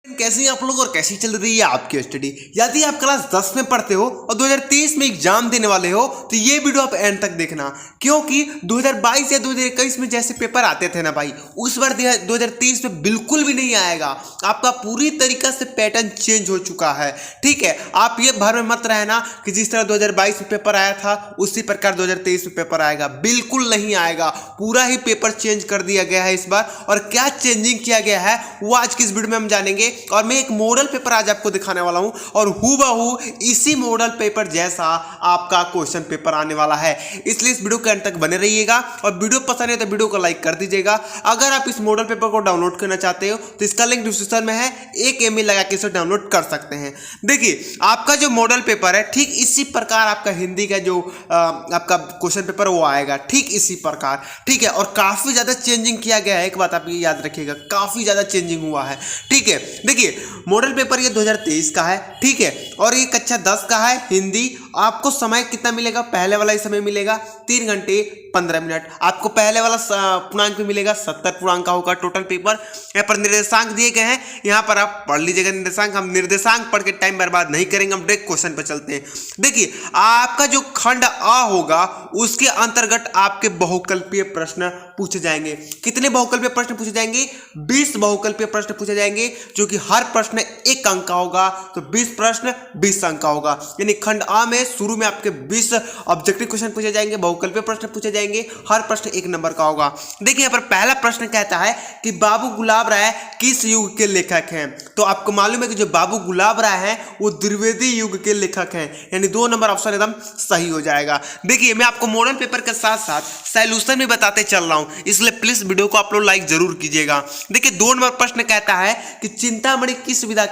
कैसे हैं आप लोग और कैसी चल रही है आपकी स्टडी। यदि आप क्लास 10 में पढ़ते हो और 2023 में एग्जाम देने वाले हो तो ये वीडियो आप एंड तक देखना, क्योंकि 2022 या 2021 में जैसे पेपर आते थे ना भाई, उस बार 2023 में बिल्कुल भी नहीं आएगा। आपका पूरी तरीका से पैटर्न चेंज हो चुका है। ठीक है, आप ये भर में मत रहना कि जिस तरह 2022 में पेपर आया था उसी प्रकार 2023 में पेपर आएगा, बिल्कुल नहीं आएगा। पूरा ही पेपर चेंज कर दिया गया है इस बार, और क्या चेंजिंग किया गया है वो आज की इस वीडियो में हम जानेंगे। और मैं एक मॉडल पेपर आज आपको दिखाने वाला हूं और हूबहू इसी मॉडल पेपर जैसा आपका क्वेश्चन पेपर आने वाला है, इसलिए इस वीडियो के अंत तक बने रहिएगा। और वीडियो पसंद है तो वीडियो को लाइक कर दीजिएगा। अगर आप इस मॉडल पेपर को डाउनलोड करना चाहते हो तो इसका लिंक डिस्क्रिप्शन में है, 1 MB लगा के इसे डाउनलोड कर सकते हैं। देखिए, आपका जो मॉडल पेपर है ठीक इसी प्रकार आपका हिंदी का जो आपका क्वेश्चन पेपर वो आएगा, ठीक इसी प्रकार। ठीक है, और काफी ज्यादा चेंजिंग किया गया है, एक बात आप ये याद रखिएगा, काफी ज्यादा चेंजिंग हुआ है। ठीक है, देखिए मॉडल पेपर ये 2023 का है। ठीक है, और ये कक्षा 10 का है हिंदी। आपको समय कितना मिलेगा? पहले वाला ही समय मिलेगा 3 घंटे 15 मिनट। आपको पहले वाला पूर्णांक भी मिलेगा, 70 पूर्णांक का होगा टोटल पेपर। यहाँ पर निर्देशांक दिए गए हैं, यहाँ पर आप पढ़ लीजिएगा निर्देशांक। हम निर्देशांक पढ़ के टाइम बर्बाद नहीं करेंगे, हम डायरेक्ट क्वेश्चन पर चलते हैं। देखिए, आपका जो खंड अ होगा उसके अंतर्गत आपके बहुकल्पीय प्रश्न पूछे जाएंगे। कितने बहुकल्पीय प्रश्न पूछे जाएंगे? 20 बहुकल्पीय प्रश्न पूछे जाएंगे, जो कि हर प्रश्न 1 अंक का होगा। तो 20 प्रश्न 20 अंक का होगा, यानी खंड आ में शुरू में आपके 20 ऑब्जेक्टिव क्वेश्चन पूछे जाएंगे, बहुकल्पीय प्रश्न पूछे जाएंगे, हर प्रश्न 1 नंबर का होगा। देखिए, यहाँ पर पहला प्रश्न कहता है कि बाबू गुलाब राय किस युग के लेखक हैं? तो आपको मालूम है कि जो बाबू गुलाब राय हैं वो द्विवेदी युग के लेखक हैं, यानी 2 नंबर ऑप्शन एकदम सही हो जाएगा। देखिए, मैं आपको मॉडल पेपर के साथ साथ सॉल्यूशन भी बताते चल रहा हूं, इसलिए प्लीज वीडियो को आप लोग लाइक जरूर कीजिएगा। देखिए, 2 नंबर प्रश्न कहता है कि चिंतामणि किस विधा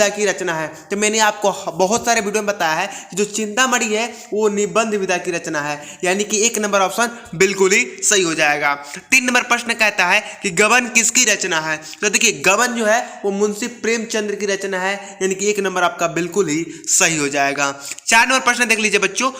की रचना है? तो मैंने आपको बहुत सारे वीडियो में बताया है कि जो चिंतामणि है वो निबंध विधा की रचना है, यानी कि 1 नंबर ऑप्शन बिल्कुल ही सही हो जाएगा। 3 नंबर प्रश्न कहता है कि गबन किसकी रचना है? तो देखिए, गबन जो है वो मुंशी प्रेमचंद्र की रचना है, यानी कि 1 नंबर आपका बिल्कुल ही सही हो जाएगा। 4 नंबर प्रश्न देख लीजिए बच्चों।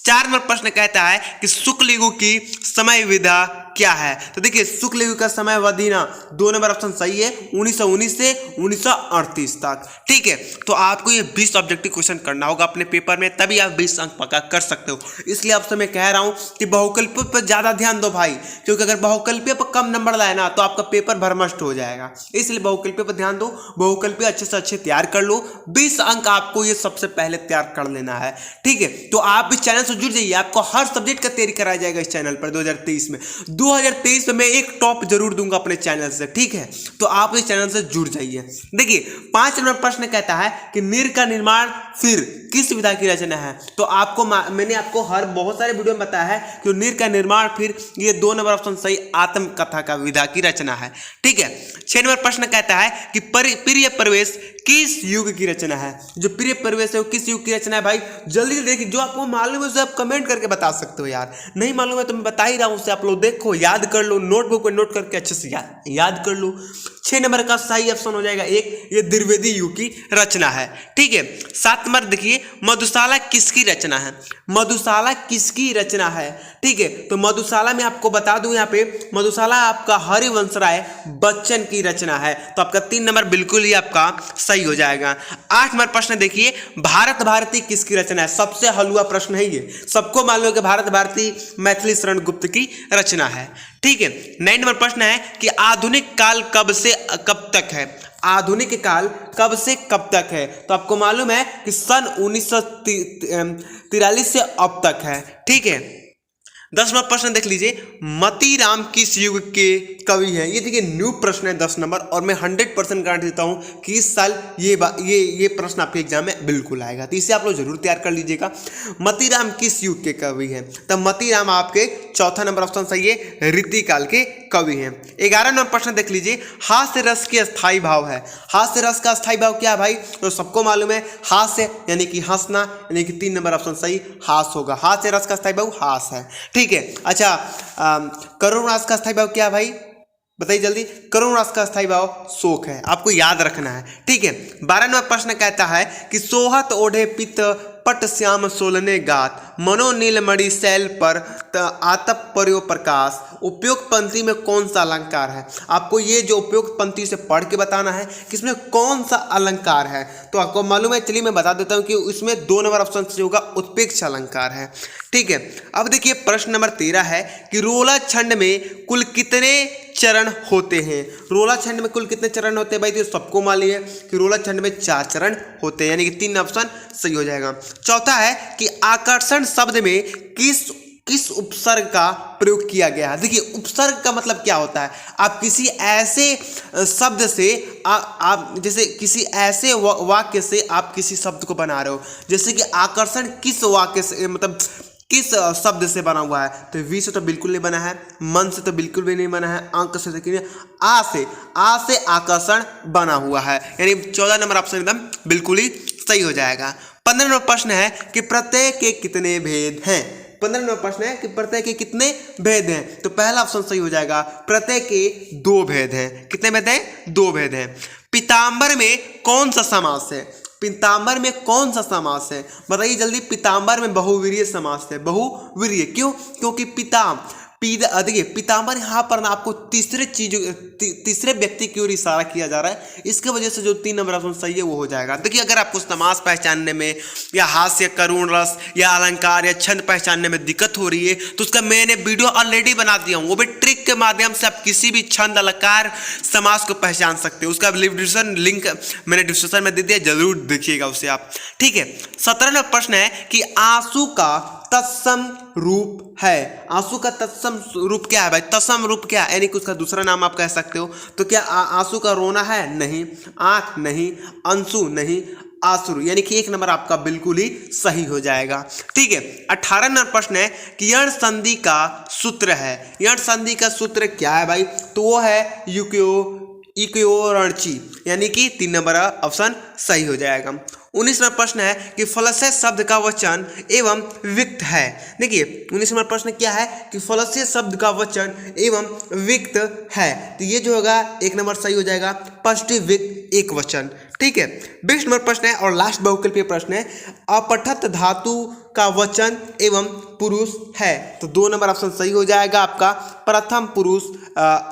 4 नंबर प्रश्न कहता है कि शुक्ल युग की समय विधा क्या है? तो देखिए, शुक्ल युग का समय अवधि ना 2 नंबर ऑप्शन सही है, 1919 से 1938 तक। ठीक है, तो आपको ये 20 ऑब्जेक्टिव क्वेश्चन करना होगा अपने पेपर में, तभी आप 20 अंक पक्का कर सकते हो। इसलिए आपसे मैं कह रहा हूं कि बहुकल्पीय पर ज्यादा ध्यान दो भाई, क्योंकि अगर बहुकल्पीय पर कम नंबर लाए ना तो आपका पेपर भरमष्ट हो जाएगा। इसलिए बहुकल्पीय पर ध्यान दो, बहुकल्पीय अच्छे से अच्छे तैयार कर लो। 20 अंक आपको ये सबसे पहले तैयार कर लेना है। ठीक है, तो आप इस चैनल से जुड़ जाइए, आपको हर सब्जेक्ट का तैयारी कराया जाएगा इस चैनल पर 2023 में। 2023 में मैं एक टॉप जरूर दूंगा अपने चैनल से। ठीक है, तो आप इस चैनल से जुड़ जाइए। देखिए, 5 नंबर प्रश्न कहता है कि नीर का निर्माण फिर किस विधा की रचना है? तो आपको मैंने आपको हर बहुत सारे वीडियो में बताया है कि नीर का निर्माण फिर ये 2 नंबर ऑप्शन सही आत्मकथा का विधा की रचना है। ठीक है, 6 नंबर प्रश्न कहता है कि प्रिय प्रवेश किस युग की रचना है? जो प्रिय प्रवेश है वो किस युग की रचना है? भाई जल्दी देखिए, जो आपको मालूम है उसे आप कमेंट करके बता सकते हो यार। नहीं मालूम है तो मैं बता ही रहा हूं, उसे आप लोग देखो, याद कर लो, नोटबुक में नोट करके अच्छे से याद कर लो। 6 नंबर का सही ऑप्शन हो जाएगा 1, ये द्विवेदी युग की रचना है। ठीक है, 7 नंबर देखिए, मधुशाला किसकी रचना है? मधुशाला किसकी रचना है? ठीक है, तो मधुशाला में आपको बता दूं, यहाँ पे मधुशाला आपका हरिवंश राय बच्चन की रचना है, तो आपका 3 नंबर बिल्कुल ही आपका सही हो जाएगा। 8 नंबर प्रश्न देखिए, भारत भारती किसकी रचना है? सबसे हलवा प्रश्न है ये, सबको मालूम है कि भारत भारती मैथिली शरण गुप्त की रचना है। ठीक है, 9 नंबर प्रश्न है कि आधुनिक काल कब से कब तक है? आधुनिक काल कब से कब तक है? तो आपको मालूम है कि सन 1943 से अब तक है। ठीक है, 10 नंबर प्रश्न देख लीजिए, मतीराम किस युग के कवि हैं? ये देखिए न्यू प्रश्न है 10 नंबर, और मैं 100% गारंटी देता हूं कि इस साल ये प्रश्न आपके एग्जाम में बिल्कुल आएगा, तो इसे आप लोग जरूर तैयार कर लीजिएगा। मतीराम किस युग के कवि हैं? तो मतीराम आपके 4था नंबर ऑप्शन सही है, रीति काल के कवि हैं। 11 नंबर प्रश्न देख लीजिए, हास्य रस के स्थायी भाव है? हास्य रस का स्थायी भाव क्या है भाई? तो सबको मालूम है हास्य यानी कि हंसना, यानी कि 3 नंबर ऑप्शन सही हास होगा। हास्य रस का स्थायी भाव हास है। ठीक है, अच्छा, करुण रस का स्थायी भाव क्या है भाई? बताइए जल्दी। करुण रस का स्थायी भाव शोक है, आपको याद रखना है। ठीक है, 12 नंबर प्रश्न कहता है कि सोहत ओढ़े पित पट श्याम सोलने गात, मनो नीलमणि शैल पर आतप पर्यो प्रकाश। उपयुक्त पंक्ति में कौन सा अलंकार है? आपको ये जो उपयुक्त पंक्ति से पढ़ के बताना है कि इसमें कौन सा अलंकार है। तो आपको मालूम है, चलिए मैं बता देता हूँ कि इसमें 2 नंबर ऑप्शन से होगा उत्प्रेक्ष अलंकार है। ठीक है, अब देखिए प्रश्न नंबर 13 है कि रोला छंद में कुल कितने चरण होते हैं? रोला छंद में कुल कितने चरण होते हैं भाई? तो सबको मालूम है कि रोला छंद में 4 चरण होते हैं, यानी कि 3 ऑप्शन सही हो जाएगा। चौथा है कि आकर्षण शब्द में किस उपसर्ग का प्रयोग किया गया है? देखिए उपसर्ग का मतलब क्या होता है? आप किसी ऐसे शब्द से आप जैसे किसी ऐसे वाक्य से आप किसी शब्द को बना रहे हो, जैसे कि आकर्षण किस वाक्य से, मतलब किस शब्द से बना हुआ है? तो वी से तो बिल्कुल नहीं बना है, मन से तो बिल्कुल भी नहीं बना है, अंक से लेकिन आ से आकर्षण बना हुआ है, यानी 14 नंबर ऑप्शन एकदम बिल्कुल ही सही हो जाएगा। 15 नंबर प्रश्न है कि प्रत्यय के कितने भेद हैं? 15 नंबर प्रश्न है कि प्रत्यय के कितने भेद हैं? तो पहला ऑप्शन सही हो जाएगा, प्रत्यय के 2 भेद हैं। कितने भेद हैं? 2 भेद हैं। पीताम्बर में कौन सा समास है? पीताम्बर में कौन सा समास है? बताइए जल्दी। पीताम्बर में बहुवीर्य समास है। बहुवीर्य क्यों? क्योंकि देखिए पीताम्बर यहाँ पर ना आपको तीसरे व्यक्ति की ओर इशारा किया जा रहा है, इसके वजह से जो 3 नंबर ऑप्शन सही है वो हो जाएगा। देखिए अगर आपको समास पहचानने में या हास्य, करुण रस या अलंकार या छंद पहचानने में दिक्कत हो रही है तो उसका मैंने वीडियो ऑलरेडी बना दिया हूँ, वो भी ट्रिक के माध्यम से आप किसी भी छंद, अलंकार, समास को पहचान सकते हो। उसका लिंक मैंने डिस्क्रिप्शन में दे दिया, जरूर देखिएगा उसे आप। ठीक है, 17 नंबर प्रश्न है कि आंसू का तत्सम रूप है। आंसू का तत्सम रूप क्या है भाई? तत्सम रूप क्या है? यानी कि उसका दूसरा नाम आप कह सकते हो। तो क्या आंसू का रोना है? नहीं। आंख? नहीं। अंशु? नहीं। आंसुर, यानी कि 1 नंबर आपका बिल्कुल ही सही हो जाएगा। ठीक है, 18 नंबर प्रश्न है कि यण संधि का सूत्र है। यण संधि का सूत्र क्या है भाई? तो वो है इक्योरणची, यानी कि 3 नंबर ऑप्शन सही हो जाएगा। 19 नंबर प्रश्न है कि फलस्य शब्द का वचन एवं विक्त है। देखिए 19 नंबर प्रश्न क्या है कि फलस्य शब्द का वचन एवं विक्त है, तो ये जो होगा 1 नंबर सही हो जाएगा, पष्टि विक्त एक वचन। ठीक है, 20 नंबर प्रश्न है और लास्ट बहुकल्पीय प्रश्न है, अपठत धातु का वचन एवं पुरुष है, तो 2 नंबर ऑप्शन सही हो जाएगा आपका, प्रथम पुरुष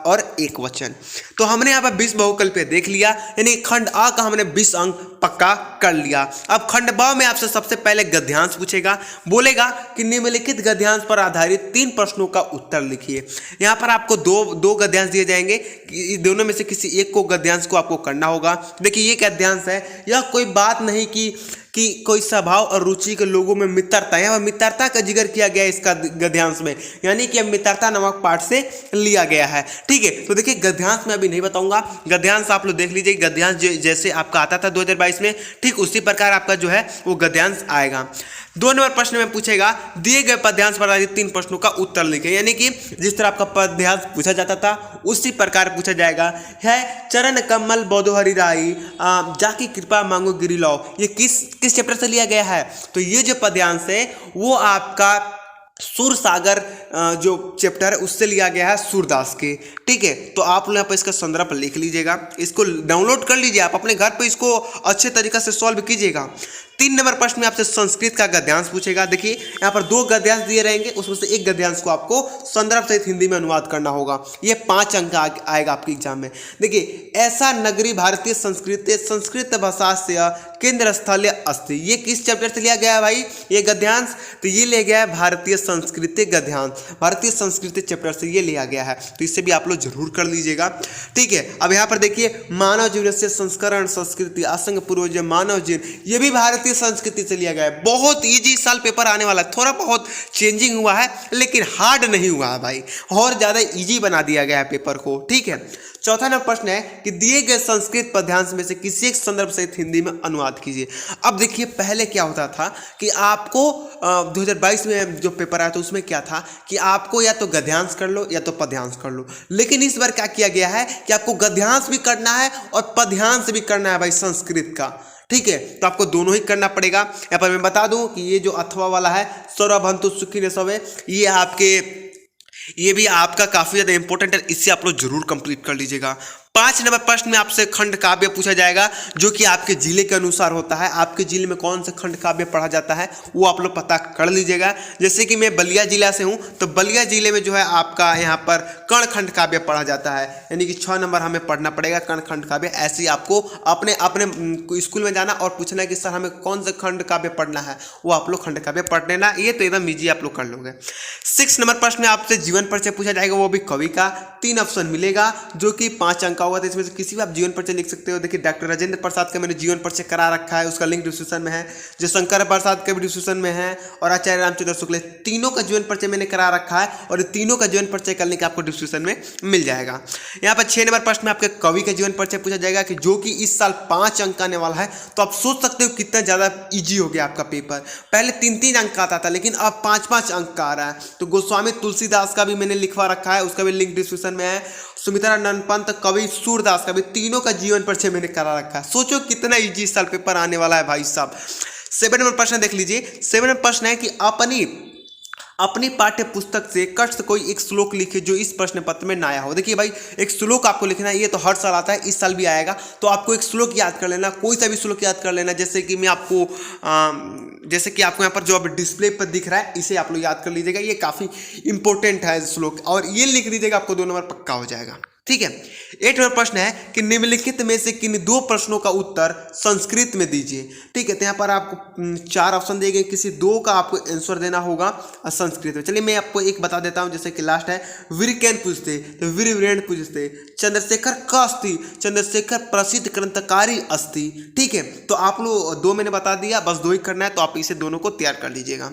और एक वचन। तो हमने यहाँ पर 20 बहुकल्पीय देख लिया, यानी खंड अ का हमने 20 अंक पक्का कर लिया। अब खंड ब में आपसे सबसे पहले गद्यांश पूछेगा, बोलेगा कि निम्नलिखित गद्यांश पर आधारित 3 प्रश्नों का उत्तर लिखिए। यहाँ पर आपको दो गद्यांश दिए जाएंगे, दोनों में से किसी एक को गद्यांश को आपको करना होगा। देखिए ये गद्यांश है, यह कोई बात नहीं कि कोई स्वभाव और रुचि के लोगों में मित्रता, यहाँ मित्रता का जिक्र किया गया है इसका गद्यांश में, यानी कि मित्रता नामक पाठ से लिया गया है। ठीक है, तो देखिए गद्यांश मैं अभी नहीं बताऊंगा, गद्यांश आप लोग देख लीजिए। गद्यांश जैसे आपका आता था 2022 में, ठीक उसी प्रकार आपका जो है वो गद्यांश आएगा। 2 नंबर प्रश्न में पूछेगा दिए गए पद्यांश पर आधारित 3 प्रश्नों का उत्तर लिखें, यानी कि जिस तरह आपका पद्यांश पूछा जाता था उसी प्रकार पूछा जाएगा। है चरण कमल बौद्धहरि राई, जाकी कृपा मांगो गिरी लाओ, ये किस चैप्टर से लिया गया है? तो ये जो पद्यांश है वो आपका सुर सागर जो चैप्टर है उससे लिया गया है, सूरदास के। ठीक है, तो आप लोग यहाँ पर इसका संदर्भ लिख लीजिएगा, इसको डाउनलोड कर लीजिए, आप अपने घर पे इसको अच्छे तरीके से सॉल्व कीजिएगा। 3 नंबर प्रश्न में आपसे संस्कृत का गद्यांश पूछेगा। देखिए यहाँ पर 2 गद्यांश दिए रहेंगे, उसमें से एक गद्यांश को आपको संदर्भ सहित हिंदी में अनुवाद करना होगा, ये 5 अंक आएगा आपके एग्जाम में। देखिए ऐसा नगरी भारतीय संस्कृत भाषा से केंद्र स्थलीय अस्ति, ये किस चैप्टर से लिया गया है भाई ये गद्यांश? तो ये लिया गया है भारतीय संस्कृति गद्यांश, भारतीय संस्कृति चैप्टर से ये लिया गया है, तो इससे भी आप लोग जरूर कर लीजिएगा। ठीक है, अब यहाँ पर देखिए मानव जीवन से संस्करण संस्कृति असंग पूर्वज मानव जीवन, ये भी भारतीय संस्कृति से लिया गया है। बहुत इजी साल पेपर आने वाला है, थोड़ा बहुत चेंजिंग हुआ है लेकिन हार्ड नहीं हुआ है भाई, और ज्यादा इजी बना दिया गया है पेपर को। ठीक है, चौथा नंबर प्रश्न है कि दिए गए संस्कृत पद्यांश में से किसी एक संदर्भ सहित हिंदी में अनुवाद कीजिए। अब देखिए पहले क्या होता था कि आपको 2022 में जो पेपर आया था उसमें क्या था कि आपको या तो गद्यांश कर लो या तो पद्यांश कर लो, लेकिन इस बार क्या किया गया है कि आपको गद्यांश भी करना है और पद्यांश भी करना है भाई संस्कृत का। ठीक है, तो आपको दोनों ही करना पड़ेगा। यहाँ पर मैं बता दूं कि ये जो अथवा वाला है सर्वभन्तु सुखिनः सर्वे, ये भी आपका काफ़ी ज़्यादा इंपॉर्टेंट है, इससे आप लोग जरूर कंप्लीट कर लीजिएगा। 5 नंबर प्रश्न में आपसे खंड काव्य पूछा जाएगा, जो कि आपके जिले के अनुसार होता है। आपके जिले में कौन सा खंड काव्य पढ़ा जाता है वो आप लोग पता कर लीजिएगा। जैसे कि मैं बलिया जिला से हूं, तो बलिया जिले में जो है आपका यहाँ पर कर्ण खंड काव्य पढ़ा जाता है, यानी कि 6 नंबर हमें पढ़ना पड़ेगा कर्ण खंड काव्य। ऐसे ही आपको अपने अपने स्कूल में जाना और पूछना है कि सर हमें कौन सा खंड काव्य पढ़ना है, वो आप लोग खंड काव्य पढ़ लेना। ये तो एकदम ईजी आप लोग कर लोगे। 6 नंबर प्रश्न में आपसे जीवन परिचय पूछा जाएगा, वो भी कवि का। 3 ऑप्शन मिलेगा जो कि 5 अंक का होगा, तो इसमें से किसी भी आप जीवन परिचय लिख सकते हो। देखिए डॉक्टर राजेंद्र प्रसाद का मैंने जीवन परिचय करा रखा है, उसका लिंक डिस्क्रिप्शन में है। जो शंकर प्रसाद का भी डिस्क्रिप्शन में है, और आचार्य रामचंद्र शुक्ल, तीनों का जीवन परिचय मैंने करा रखा है, और तीनों का जीवन परिचय करने का आपको डिस्क्रिप्शन में मिल जाएगा। यहाँ पर 6 नंबर प्रश्न में आपके कवि का जीवन परिचय पूछा जाएगा, कि जो कि इस साल 5 अंक आने वाला है। तो आप सोच सकते हो कितना ज़्यादा ईजी हो गया आपका पेपर। पहले 3-3 अंक का आता था, लेकिन अब 5-5 अंक का आ रहा है। तो गोस्वामी तुलसीदास का भी मैंने लिखवा रखा है, उसका भी लिंक डिस्क्रिप्शन में है। सुमित्रानंद पंत, कवि सूरदास का भी, तीनों का जीवन परिचय मैंने करा रखा है। सोचो कितना ईजी इस साल पेपर आने वाला है भाई साहब। 7 नंबर प्रश्न देख लीजिए। 7 नंबर प्रश्न है कि अपनी पाठ्य पुस्तक से कष्ट से कोई एक श्लोक लिखे जो इस प्रश्न पत्र में नया हो। देखिए भाई, एक श्लोक आपको लिखना है, ये तो हर साल आता है, इस साल भी आएगा। तो आपको एक श्लोक याद कर लेना, कोई सा भी श्लोक याद कर लेना। जैसे कि आपको यहाँ पर जो अब डिस्प्ले पर दिख रहा है, इसे आप लोग याद कर लीजिएगा। ये काफ़ी इंपॉर्टेंट है श्लोक, और ये लिख दीजिएगा, आपको 2 नंबर पक्का हो जाएगा। ठीक है। 8 नंबर प्रश्न है कि निम्नलिखित में से किन 2 प्रश्नों का उत्तर संस्कृत में दीजिए। ठीक है, तो यहाँ पर आपको 4 ऑप्शन दिए गए, किसी 2 का आपको आंसर देना होगा संस्कृत में। चलिए मैं आपको एक बता देता हूँ। जैसे कि लास्ट है वीरकेन पूछते, तो वीरवीरेण पूछते। चंद्रशेखर का अस्ति, चंद्रशेखर प्रसिद्ध ग्रंथकारी अस्ति। ठीक है, तो आप लोग 2 मैंने बता दिया, बस 2 ही करना है, तो आप इसे दोनों को तैयार कर लीजिएगा।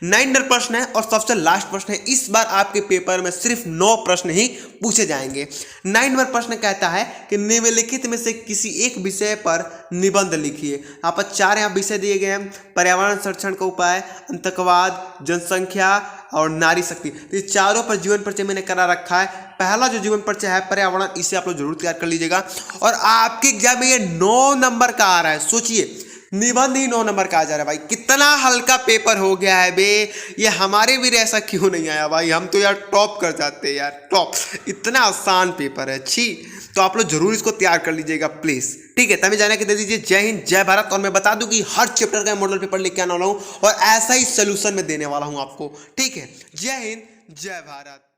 9 नंबर प्रश्न है और सबसे लास्ट प्रश्न है। इस बार आपके पेपर में सिर्फ 9 प्रश्न ही पूछे जाएंगे। 9 नंबर प्रश्न कहता है कि निम्नलिखित में से किसी एक विषय पर निबंध लिखिए। आप 4 यहाँ विषय दिए गए हैं, पर्यावरण संरक्षण का उपाय, आतंकवाद, जनसंख्या और नारी शक्ति। तो ये चारों पर जीवन परिचय मैंने करा रखा है। पहला जो जीवन परिचय है पर्यावरण, इसे आप लोग जरूर तैयार कर लीजिएगा। और आपके एग्जाम में ये 9 नंबर का आ रहा है। सोचिए, निबंध ही 9 नंबर का आ जा रहा है भाई। कितना हल्का पेपर हो गया है बे। ये हमारे भी ऐसा क्यों नहीं आया भाई, हम तो यार टॉप कर जाते हैं यार, टॉप। इतना आसान पेपर है, छी। तो आप लोग जरूर इसको तैयार कर लीजिएगा प्लीज। ठीक है, तभी जाने के दे दीजिए। जय हिंद, जय भारत। और मैं बता दूं कि हर चैप्टर का मॉडल पेपर लेके आने वाला हूं, और ऐसा ही सोल्यूशन में देने वाला हूं आपको। ठीक है, जय हिंद, जय भारत।